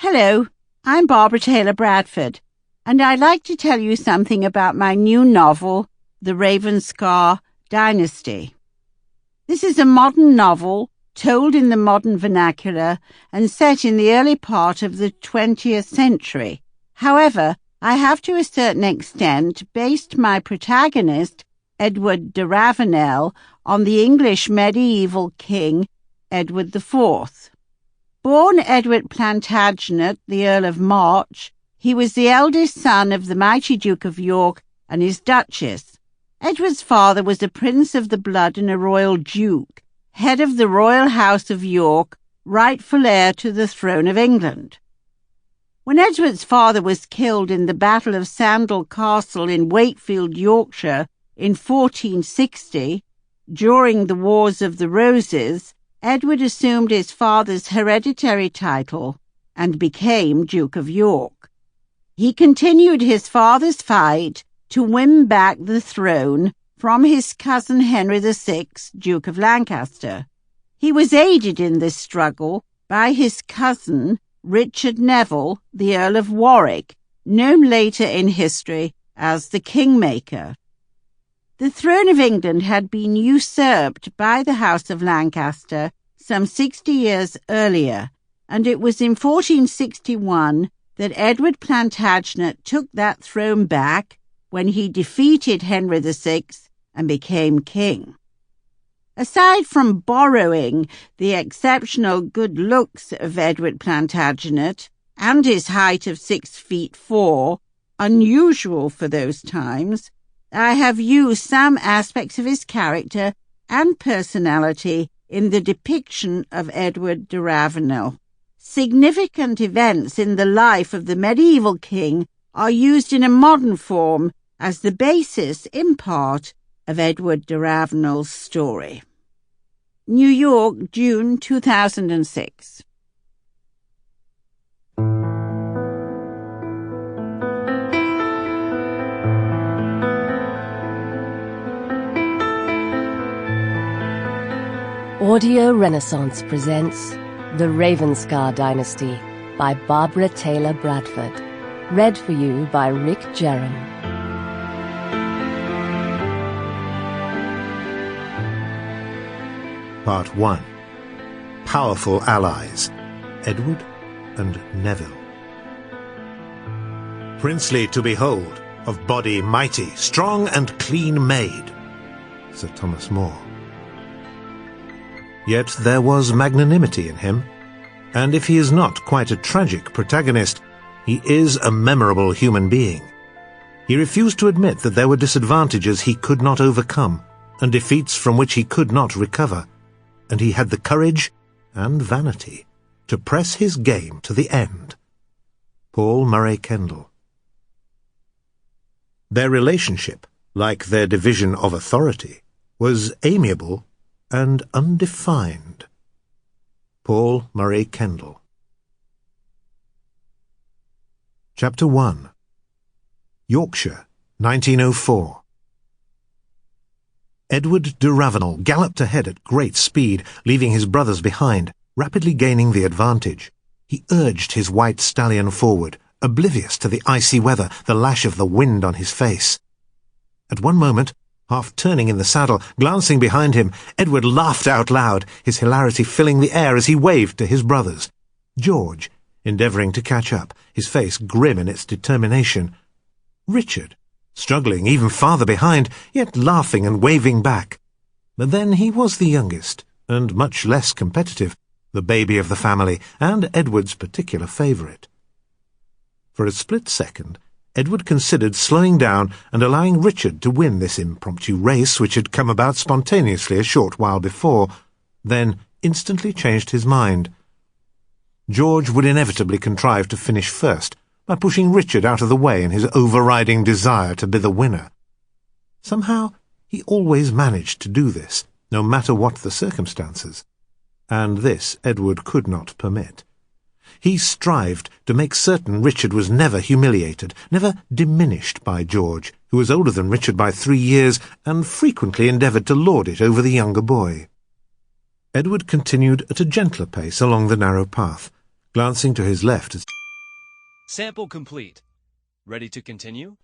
Hello, I'm Barbara Taylor Bradford, and I'd like to tell you something about my new novel, The Ravenscar Dynasty. This is a modern novel told in the modern vernacular and set in the early part of the 20th century. However, I have to a certain extent based my protagonist, Edward Deravenel, on the English medieval king Edward IV. Born Edward Plantagenet, the Earl of March, he was the eldest son of the mighty Duke of York and his Duchess. Edward's father was a prince of the blood and a royal duke, head of the royal house of York, rightful heir to the throne of England. When Edward's father was killed in the Battle of Sandal Castle in Wakefield, Yorkshire, in 1460, during the Wars of the Roses, Edward assumed his father's hereditary title and became Duke of York. He continued his father's fight to win back the throne from his cousin Henry VI, Duke of Lancaster. He was aided in this struggle by his cousin Richard Neville, the Earl of Warwick, known later in history as the Kingmaker. The throne of England had been usurped by the House of Lancaster some 60 years earlier, and it was in 1461 that Edward Plantagenet took that throne back when he defeated Henry VI and became king. Aside from borrowing the exceptional good looks of Edward Plantagenet and his height of 6'4", unusual for those times, I have used some aspects of his character and personality in the depiction of Edward Deravenel. Significant events in the life of the medieval king are used in a modern form as the basis, in part, of Edward Deravenel's story. New York, June 2006. Audio Renaissance presents The Ravenscar Dynasty by Barbara Taylor Bradford. Read for you by Ric Jerrom. Part 1. Powerful Allies, Edward and Neville. Princely to behold, of body mighty, strong and clean made. Sir Thomas More. Yet there was magnanimity in him, and if he is not quite a tragic protagonist, he is a memorable human being. He refused to admit that there were disadvantages he could not overcome, and defeats from which he could not recover, and he had the courage and vanity to press his game to the end. Paul Murray Kendall. Their relationship, like their division of authority, was amiable and undefined. Paul Murray Kendall. Chapter 1. Yorkshire, 1904. Edward Deravenel galloped ahead at great speed, leaving his brothers behind, rapidly gaining the advantage. He urged his white stallion forward, oblivious to the icy weather, the lash of the wind on his face. At one moment, half turning in the saddle, glancing behind him, Edward laughed out loud, his hilarity filling the air as he waved to his brothers. George, endeavouring to catch up, his face grim in its determination. Richard, struggling even farther behind, yet laughing and waving back. But then he was the youngest, and much less competitive, the baby of the family, and Edward's particular favourite. For a split second, Edward considered slowing down and allowing Richard to win this impromptu race which had come about spontaneously a short while before, then instantly changed his mind. George would inevitably contrive to finish first, by pushing Richard out of the way in his overriding desire to be the winner. Somehow, he always managed to do this, no matter what the circumstances, and this Edward could not permit. He strived to make certain Richard was never humiliated, never diminished by George, who was older than Richard by 3 years, and frequently endeavoured to lord it over the younger boy. Edward continued at a gentler pace along the narrow path, glancing to his left as Sample complete. Ready to continue?